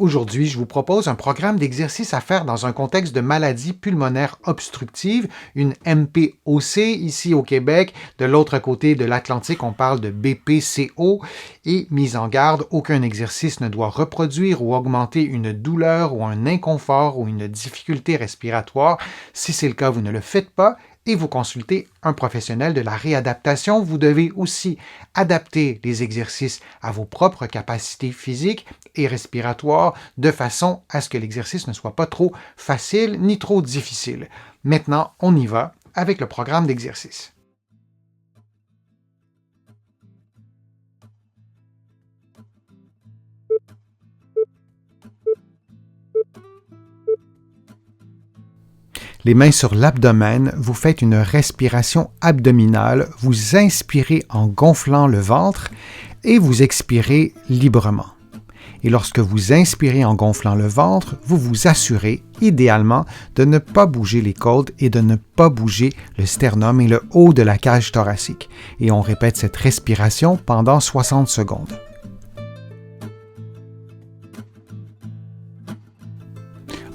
Aujourd'hui, je vous propose un programme d'exercice à faire dans un contexte de maladie pulmonaire obstructive, une MPOC ici au Québec. De l'autre côté de l'Atlantique, on parle de BPCO et mise en garde, aucun exercice ne doit reproduire ou augmenter une douleur ou un inconfort ou une difficulté respiratoire. Si c'est le cas, vous ne le faites pas et vous consultez un professionnel de la réadaptation. Vous devez aussi adapter les exercices à vos propres capacités physiques et respiratoires de façon à ce que l'exercice ne soit pas trop facile ni trop difficile. Maintenant, on y va avec le programme d'exercice. Les mains sur l'abdomen, vous faites une respiration abdominale, vous inspirez en gonflant le ventre et vous expirez librement. Et lorsque vous inspirez en gonflant le ventre, vous vous assurez, idéalement, de ne pas bouger les côtes et de ne pas bouger le sternum et le haut de la cage thoracique. Et on répète cette respiration pendant 60 secondes.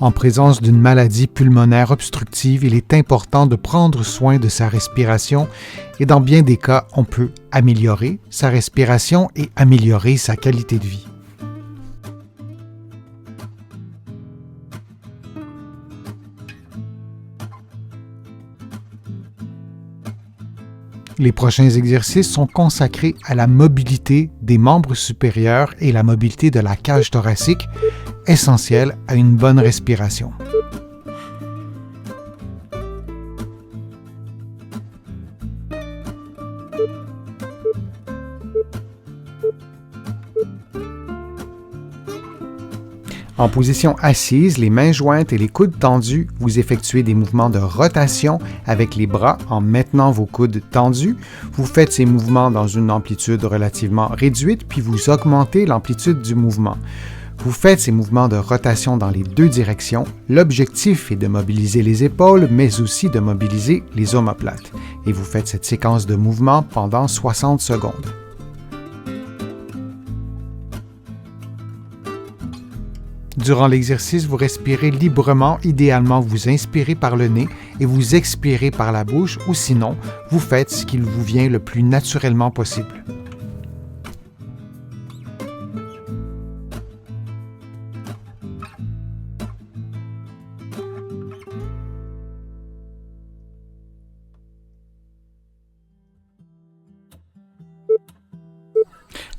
En présence d'une maladie pulmonaire obstructive, il est important de prendre soin de sa respiration et dans bien des cas, on peut améliorer sa respiration et améliorer sa qualité de vie. Les prochains exercices sont consacrés à la mobilité des membres supérieurs et la mobilité de la cage thoracique, essentielle à une bonne respiration. En position assise, les mains jointes et les coudes tendus, vous effectuez des mouvements de rotation avec les bras en maintenant vos coudes tendus. Vous faites ces mouvements dans une amplitude relativement réduite, puis vous augmentez l'amplitude du mouvement. Vous faites ces mouvements de rotation dans les deux directions. L'objectif est de mobiliser les épaules, mais aussi de mobiliser les omoplates. Et vous faites cette séquence de mouvements pendant 60 secondes. Durant l'exercice, vous respirez librement. Idéalement, vous inspirez par le nez et vous expirez par la bouche, ou sinon, vous faites ce qu'il vous vient le plus naturellement possible.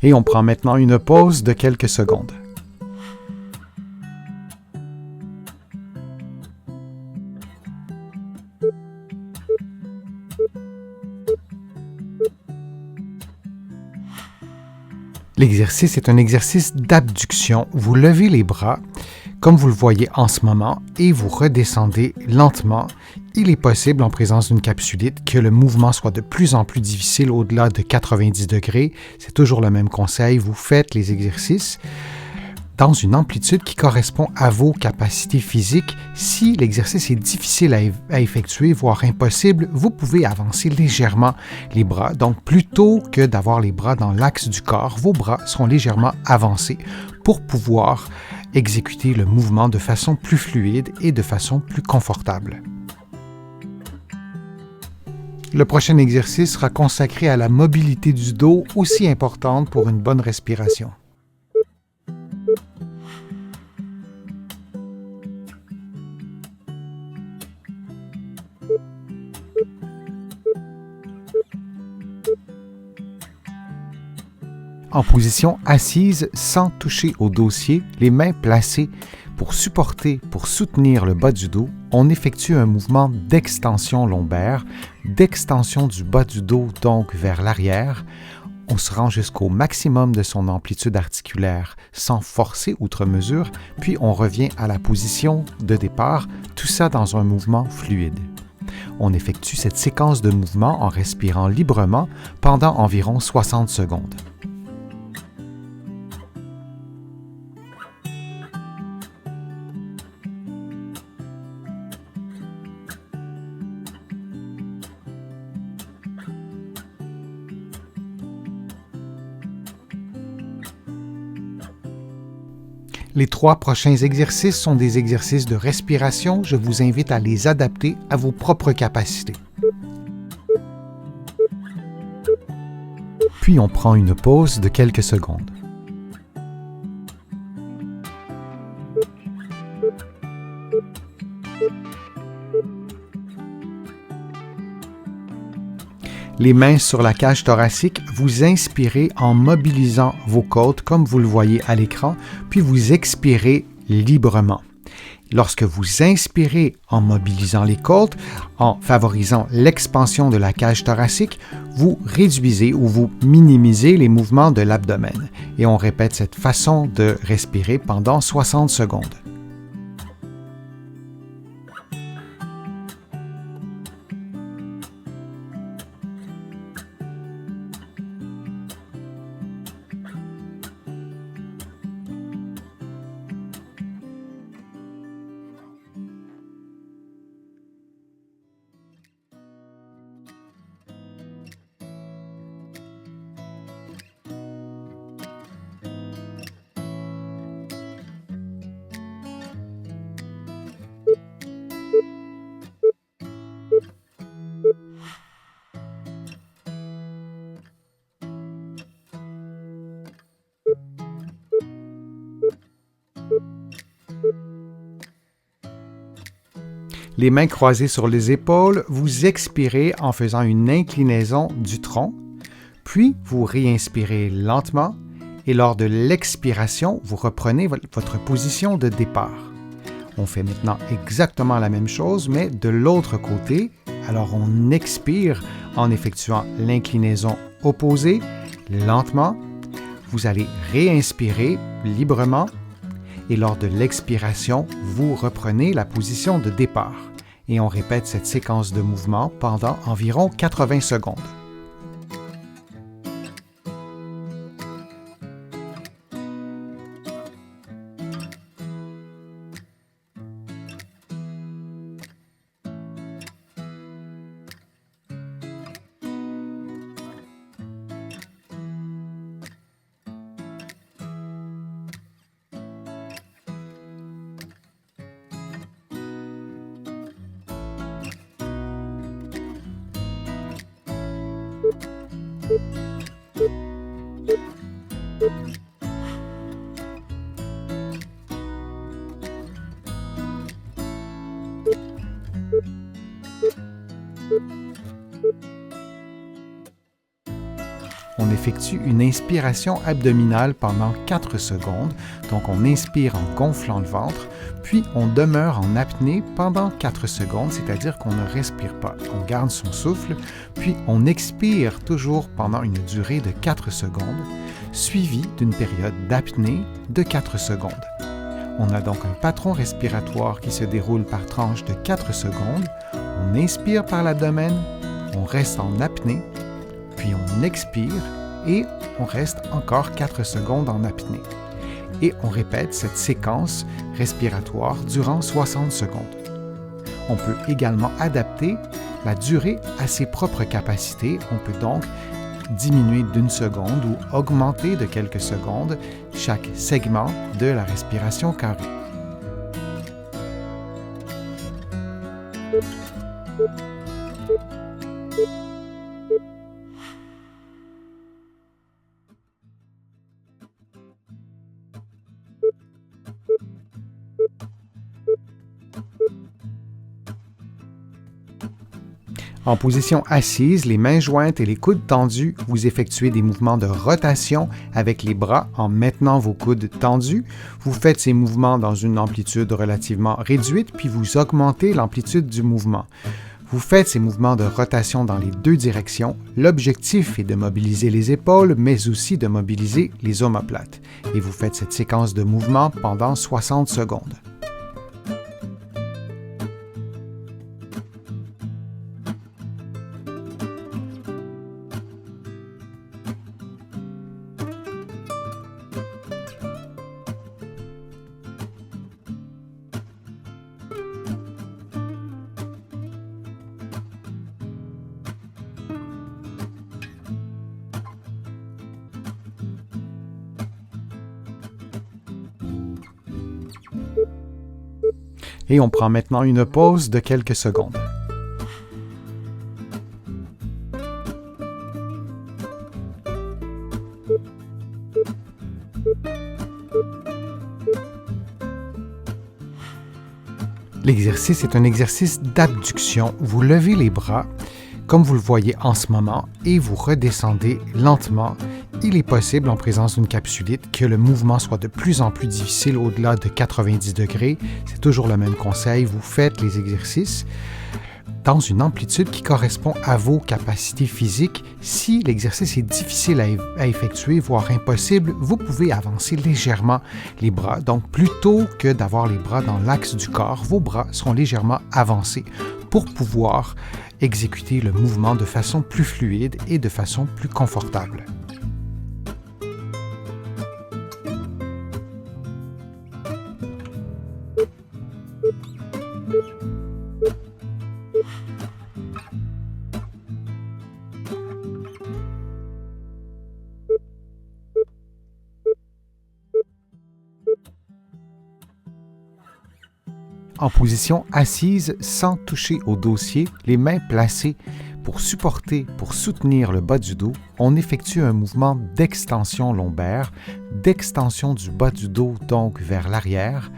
Et on prend maintenant une pause de quelques secondes. L'exercice est un exercice d'abduction. Vous levez les bras, comme vous le voyez en ce moment, et vous redescendez lentement. Il est possible, en présence d'une capsulite, que le mouvement soit de plus en plus difficile au-delà de 90 degrés. C'est toujours le même conseil. Vous faites les exercices dans une amplitude qui correspond à vos capacités physiques. Si l'exercice est difficile à effectuer, voire impossible, vous pouvez avancer légèrement les bras. Donc, plutôt que d'avoir les bras dans l'axe du corps, vos bras seront légèrement avancés pour pouvoir exécuter le mouvement de façon plus fluide et de façon plus confortable. Le prochain exercice sera consacré à la mobilité du dos, aussi importante pour une bonne respiration. En position assise, sans toucher au dossier, les mains placées pour soutenir le bas du dos, on effectue un mouvement d'extension lombaire, d'extension du bas du dos donc vers l'arrière. On se rend jusqu'au maximum de son amplitude articulaire sans forcer outre mesure, puis on revient à la position de départ, tout ça dans un mouvement fluide. On effectue cette séquence de mouvements en respirant librement pendant environ 60 secondes. Les 3 prochains exercices sont des exercices de respiration. Je vous invite à les adapter à vos propres capacités. Puis on prend une pause de quelques secondes. Les mains sur la cage thoracique, vous inspirez en mobilisant vos côtes comme vous le voyez à l'écran, puis vous expirez librement. Lorsque vous inspirez en mobilisant les côtes, en favorisant l'expansion de la cage thoracique, vous réduisez ou vous minimisez les mouvements de l'abdomen. Et on répète cette façon de respirer pendant 60 secondes. Les mains croisées sur les épaules, vous expirez en faisant une inclinaison du tronc, puis vous réinspirez lentement et lors de l'expiration, vous reprenez votre position de départ. On fait maintenant exactement la même chose, mais de l'autre côté. Alors on expire en effectuant l'inclinaison opposée, lentement. Vous allez réinspirer librement et lors de l'expiration, vous reprenez la position de départ. Et on répète cette séquence de mouvements pendant environ 80 secondes. On effectue une inspiration abdominale pendant 4 secondes. Donc, on inspire en gonflant le ventre, puis on demeure en apnée pendant 4 secondes, c'est-à-dire qu'on ne respire pas. On garde son souffle, puis on expire toujours pendant une durée de 4 secondes, suivie d'une période d'apnée de 4 secondes. On a donc un patron respiratoire qui se déroule par tranche de 4 secondes. On inspire par l'abdomen, on reste en apnée, puis on expire et on reste encore 4 secondes en apnée. Et on répète cette séquence respiratoire durant 60 secondes. On peut également adapter la durée à ses propres capacités. On peut donc diminuer d'1 seconde ou augmenter de quelques secondes chaque segment de la respiration carrée. En position assise, les mains jointes et les coudes tendus, vous effectuez des mouvements de rotation avec les bras en maintenant vos coudes tendus. Vous faites ces mouvements dans une amplitude relativement réduite, puis vous augmentez l'amplitude du mouvement. Vous faites ces mouvements de rotation dans les 2 directions. L'objectif est de mobiliser les épaules, mais aussi de mobiliser les omoplates. Et vous faites cette séquence de mouvements pendant 60 secondes. Et on prend maintenant une pause de quelques secondes. L'exercice est un exercice d'abduction. Vous levez les bras, comme vous le voyez en ce moment, et vous redescendez lentement. Il est possible, en présence d'une capsulite, que le mouvement soit de plus en plus difficile au-delà de 90 degrés. C'est toujours le même conseil. Vous faites les exercices dans une amplitude qui correspond à vos capacités physiques. Si l'exercice est difficile à effectuer, voire impossible, vous pouvez avancer légèrement les bras. Donc, plutôt que d'avoir les bras dans l'axe du corps, vos bras seront légèrement avancés pour pouvoir exécuter le mouvement de façon plus fluide et de façon plus confortable. En position assise, sans toucher au dossier, les mains placées pour soutenir le bas du dos, on effectue un mouvement d'extension lombaire, d'extension du bas du dos donc vers l'arrière.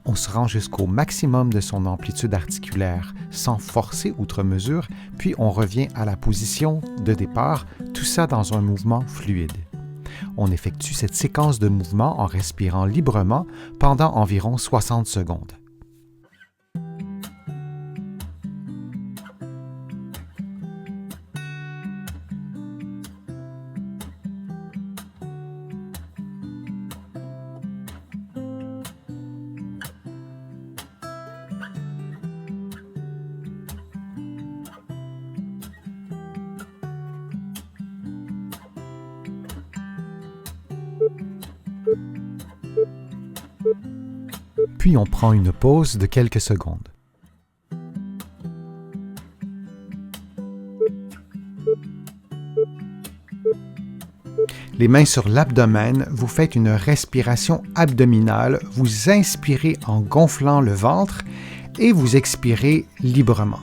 On se rend jusqu'au maximum de son amplitude articulaire sans forcer outre mesure, puis on revient à la position de départ, tout ça dans un mouvement fluide. On effectue cette séquence de mouvements en respirant librement pendant environ 60 secondes. Puis on prend une pause de quelques secondes. Les mains sur l'abdomen, vous faites une respiration abdominale, vous inspirez en gonflant le ventre et vous expirez librement.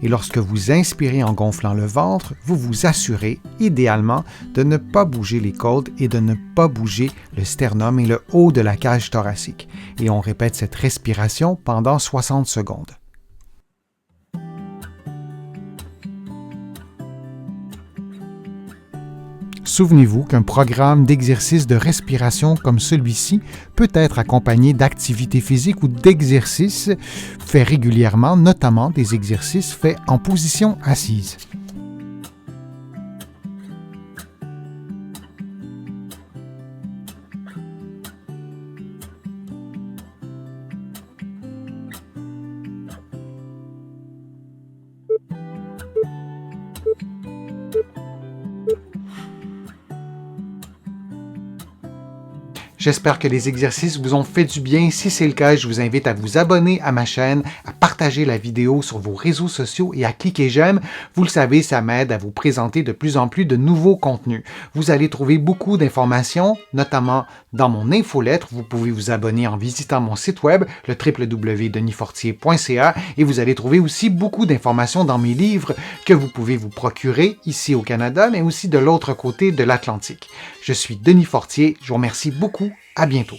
Et lorsque vous inspirez en gonflant le ventre, vous vous assurez, idéalement, de ne pas bouger les côtes et de ne pas bouger le sternum et le haut de la cage thoracique. Et on répète cette respiration pendant 60 secondes. Souvenez-vous qu'un programme d'exercice de respiration comme celui-ci peut être accompagné d'activités physiques ou d'exercices faits régulièrement, notamment des exercices faits en position assise. J'espère que les exercices vous ont fait du bien. Si c'est le cas, je vous invite à vous abonner à ma chaîne, à partager la vidéo sur vos réseaux sociaux et à cliquer j'aime. Vous le savez, ça m'aide à vous présenter de plus en plus de nouveaux contenus. Vous allez trouver beaucoup d'informations, notamment dans mon infolettre. Vous pouvez vous abonner en visitant mon site web, le www.denisfortier.ca, et vous allez trouver aussi beaucoup d'informations dans mes livres que vous pouvez vous procurer ici au Canada, mais aussi de l'autre côté de l'Atlantique. Je suis Denis Fortier. Je vous remercie beaucoup. À bientôt.